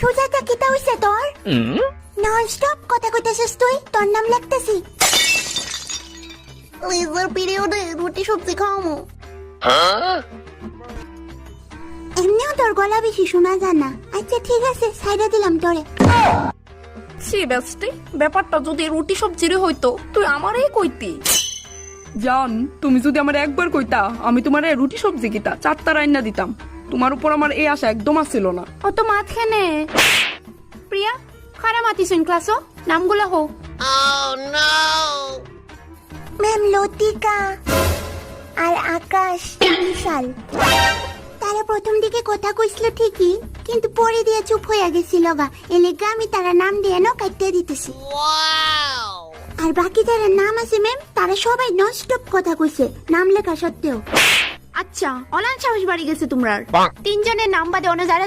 সুজাতা কিতা হইছে তোর? নন স্টপ কথা কইতাছিস তুই, তোর নাম লিখতেছি। লেজার পিরিয়ডে রুটি সবজি খাওয়ামো। এমনিও তোর গলা বেশি শোনা যায় না। আচ্ছা ঠিক আছে, সাইডে দিলাম তোরে। সে বেস্টি, ব্যাপারটা যদি রুটি সবজিরে হইতো তুই আমারই কইতি। জান, তুমি যদি আমার একবার কইতা আমি তোমার রুটি সবজি কিতা 4টা রান্না দিতাম। তোমার উপর আমার এই আশা একদম আসছিল না। অত মাঝখানে প্রিয়া খারা মাতিছেন ক্লাসও নামগুলো হো। ম্যাম লতিকা আর আকাশ বিশাল। তারা প্রথম দিকে কথা কইছিল ঠিকই, কিন্তু পরে দিয়ে চুপ হয়ে গেছিল গা। এলেগা আমি তারা নাম দিয়ে ন কাটতে দিতেছি। আর বাকি যারা নাম আছে ম্যাম, তারা সবাই ননস্টপ কথা কইছে নাম লেখা সত্ত্বেও। আচ্ছা অনান সাহস বাড়ি গেছে তোমরা। 3 জনের নাম বাদে অন্য যারা যারা